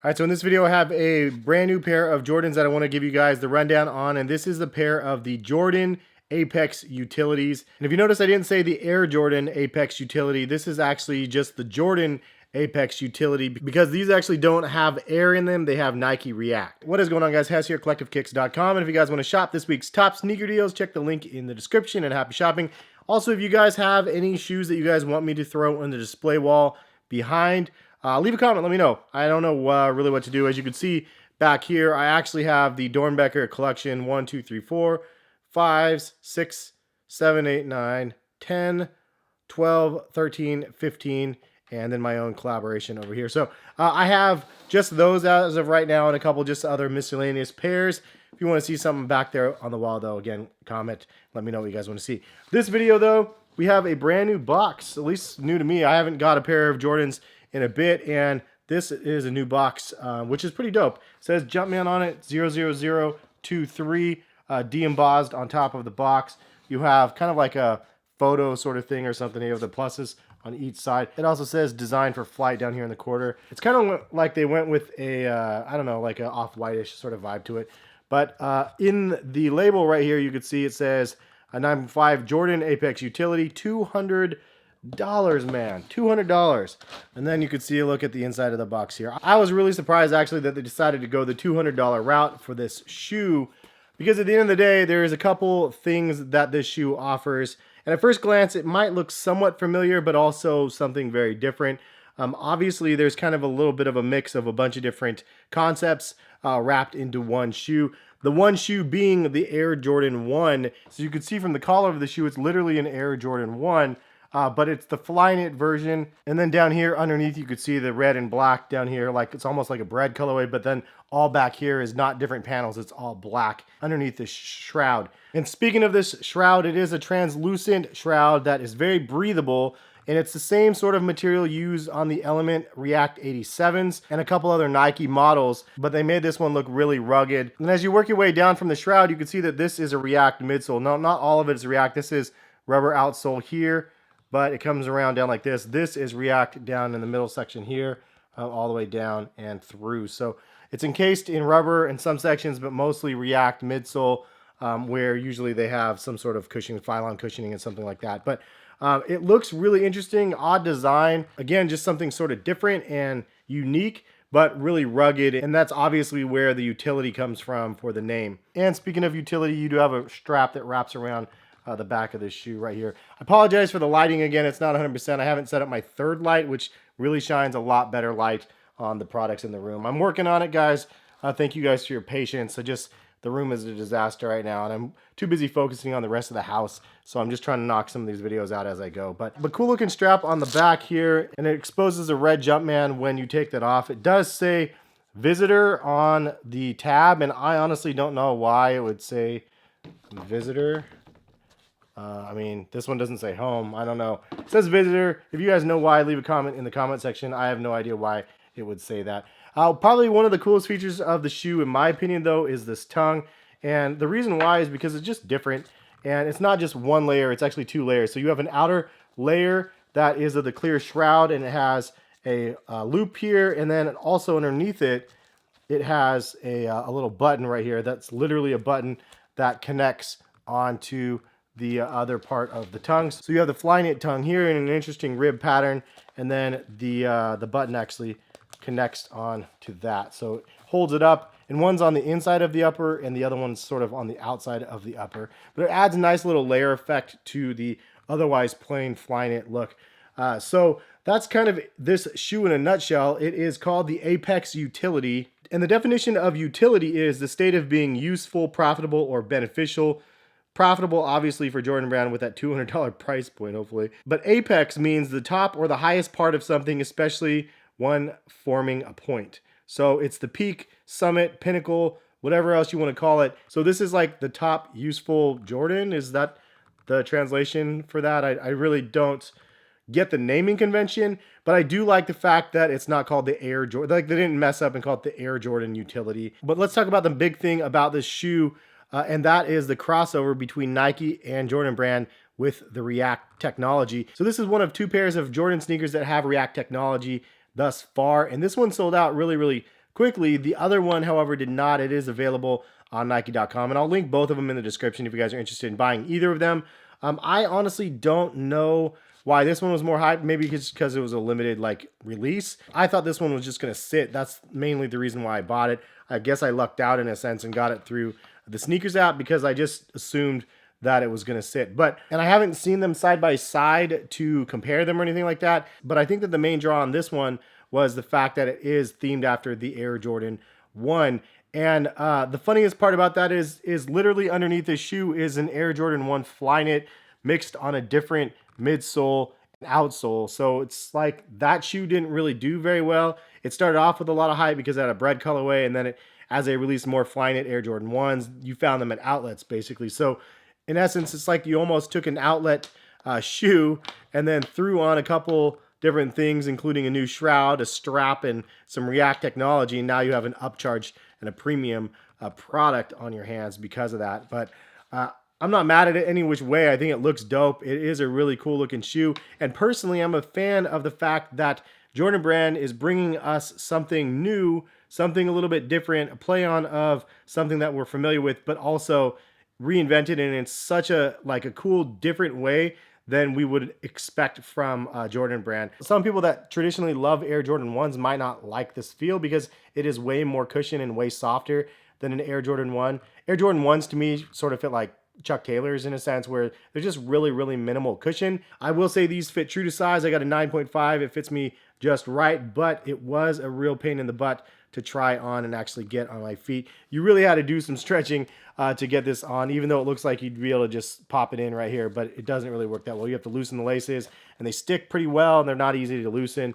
All right, so in this video, I have a brand new pair of Jordans that I want to give you guys the rundown on, and this is the pair of the Jordan Apex Utilities. And if you notice, I didn't say the Air Jordan Apex Utility. This is actually just the Jordan Apex Utility because these actually don't have air in them. They have Nike React. What is going on, guys? Hes here, collectivekicks.com. And if you guys want to shop this week's top sneaker deals, check the link in the description, and happy shopping. Also, if you guys have any shoes that you guys want me to throw on the display wall behind, leave a comment, let me know. I don't know really what to do. As you can see back here, I actually have the Dornbecker collection 1, 2, 3, 4, 5, 6, 7, 8, 9, 10, 12, 13, 15, and then my own collaboration over here. So I have just those as of right now and a couple just other miscellaneous pairs. If you want to see something back there on the wall, though, again, comment. Let me know what you guys want to see. This video, though, we have a brand new box, at least new to me. I haven't got a pair of Jordans in a bit, and this is a new box, which is pretty dope. It says Jumpman on it, 00023, de-embossed on top of the box. You have kind of like a photo sort of thing or something. You have the pluses on each side. It also says designed for flight down here in the corner. It's kind of like they went with a, I don't know, like an off-whitish sort of vibe to it. But in the label right here, you can see it says a 9.5 Jordan Apex Utility, $200, man, $200. And then you could see a look at the inside of the box here. I was really surprised actually that they decided to go the $200 route for this shoe, because at the end of the day, there's a couple things that this shoe offers. And at first glance, it might look somewhat familiar, but also something very different. Obviously, there's kind of a little bit of a mix of a bunch of different concepts wrapped into one shoe. The one shoe being the Air Jordan 1. So you can see from the collar of the shoe, it's literally an Air Jordan 1. But it's the Flyknit version. And then down here underneath, you could see the red and black down here. Like it's almost like a bread colorway, but then all back here is not different panels. It's all black underneath this shroud. And speaking of this shroud, it is a translucent shroud that is very breathable. And it's the same sort of material used on the Element React 87s and a couple other Nike models, but they made this one look really rugged. And as you work your way down from the shroud, you can see that this is a React midsole. No, not all of it is React. This is rubber outsole here, but it comes around down like this. This is React down in the middle section here, all the way down and through. So it's encased in rubber in some sections, but mostly React midsole, where usually they have some sort of cushioning, Phylon cushioning and something like that. But it looks really interesting, odd design. Again, just something sort of different and unique, but really rugged. And that's obviously where the utility comes from for the name. And speaking of utility, you do have a strap that wraps around the back of this shoe right here. I apologize for the lighting again. It's not 100%. I haven't set up my third light, which really shines a lot better light on the products in the room. I'm working on it, guys. Thank you guys for your patience. The room is a disaster right now, and I'm too busy focusing on the rest of the house, so I'm just trying to knock some of these videos out as I go. But cool looking strap on the back here, and it exposes a red Jumpman when you take that off. It does say visitor on the tab, and I honestly don't know why it would say visitor. I mean, this one doesn't say home. I don't know. It says visitor. If you guys know why, leave a comment in the comment section. I have no idea why it would say that. Probably one of the coolest features of the shoe, in my opinion, though, is this tongue. And the reason why is because it's just different. And it's not just one layer. It's actually two layers. So you have an outer layer that is of the clear shroud, and it has a loop here. And then also underneath it, it has a little button right here. That's literally a button that connects onto the other part of the tongue. So you have the Flyknit tongue here in an interesting rib pattern, and then the button actually connects on to that. So it holds it up, and one's on the inside of the upper and the other one's sort of on the outside of the upper. But it adds a nice little layer effect to the otherwise plain Flyknit look. So that's kind of this shoe in a nutshell. It is called the Apex Utility, and the definition of utility is the state of being useful, profitable, or beneficial. Profitable, obviously, for Jordan Brand with that $200 price point, hopefully. But apex means the top or the highest part of something, especially one forming a point. So it's the peak, summit, pinnacle, whatever else you want to call it. So this is like the top useful Jordan. Is that the translation for that? I really don't get the naming convention, but I do like the fact that it's not called the Air Jordan. Like, they didn't mess up and call it the Air Jordan Utility. But let's talk about the big thing about this shoe. And that is the crossover between Nike and Jordan Brand with the React technology. So this is one of two pairs of Jordan sneakers that have React technology thus far. And this one sold out really, really quickly. The other one, however, did not. It is available on Nike.com, and I'll link both of them in the description if you guys are interested in buying either of them. I honestly don't know why this one was more hyped. Maybe because it was a limited like release. I thought this one was just gonna sit. That's mainly the reason why I bought it. I guess I lucked out in a sense and got it through the sneakers app because I just assumed that it was going to sit. And I haven't seen them side by side to compare them or anything like that. But I think that the main draw on this one was the fact that it is themed after the Air Jordan 1. And the funniest part about that is literally underneath this shoe is an Air Jordan 1 Flyknit mixed on a different midsole and outsole. So it's like that shoe didn't really do very well. It started off with a lot of hype because it had a bread colorway, and then as they released more Flyknit Air Jordan 1s, you found them at outlets basically. So in essence, it's like you almost took an outlet shoe and then threw on a couple different things, including a new shroud, a strap, and some React technology. And now you have an upcharged and a premium product on your hands because of that. But I'm not mad at it any which way. I think it looks dope. It is a really cool looking shoe. And personally, I'm a fan of the fact that Jordan Brand is bringing us something new, something a little bit different, a play on of something that we're familiar with, but also reinvented in such a cool different way than we would expect from Jordan Brand. Some people that traditionally love Air Jordan 1s might not like this feel because it is way more cushion and way softer than an Air Jordan 1. Air Jordan 1s to me sort of fit like Chuck Taylors in a sense where they're just really, really minimal cushion. I will say these fit true to size. I got a 9.5. It fits me just right, but it was a real pain in the butt to try on and actually get on my feet. You really had to do some stretching to get this on, even though it looks like you'd be able to just pop it in right here, but it doesn't really work that well. You have to loosen the laces, and they stick pretty well, and they're not easy to loosen.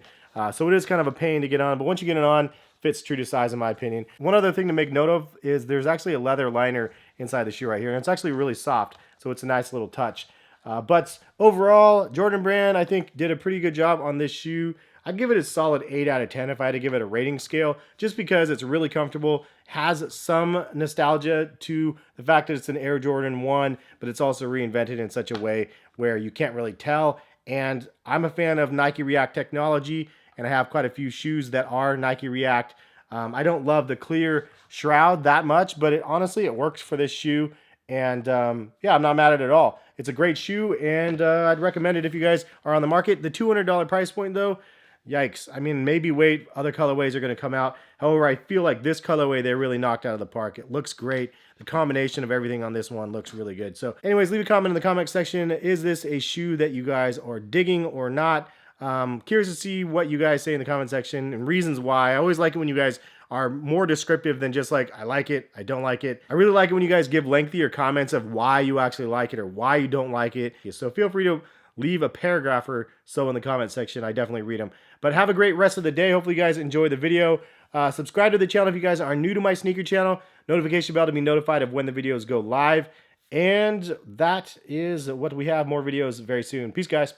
So it is kind of a pain to get on, but once you get it on, fits true to size in my opinion. One other thing to make note of is there's actually a leather liner inside the shoe right here, and it's actually really soft, so it's a nice little touch. But overall, Jordan Brand, I think, did a pretty good job on this shoe. I'd give it a solid 8 out of 10 if I had to give it a rating scale, just because it's really comfortable, has some nostalgia to the fact that it's an Air Jordan 1, but it's also reinvented in such a way where you can't really tell. And I'm a fan of Nike React technology, and I have quite a few shoes that are Nike React. I don't love the clear shroud that much, but honestly, it works for this shoe. And yeah, I'm not mad at it at all. It's a great shoe, and I'd recommend it if you guys are on the market. The $200 price point, though, yikes. I mean, maybe wait, other colorways are going to come out. However, I feel like this colorway, they really knocked out of the park. It looks great. The combination of everything on this one looks really good. So anyways, leave a comment in the comment section. Is this a shoe that you guys are digging or not? Curious to see what you guys say in the comment section and reasons why. I always like it when you guys are more descriptive than just like, I like it, I don't like it. I really like it when you guys give lengthier comments of why you actually like it or why you don't like it. So feel free to leave a paragraph or so in the comment section. I definitely read them. But have a great rest of the day. Hopefully you guys enjoy the video. Subscribe to the channel if you guys are new to my sneaker channel. Notification bell to be notified of when the videos go live. And that is what we have. More videos very soon. Peace, guys.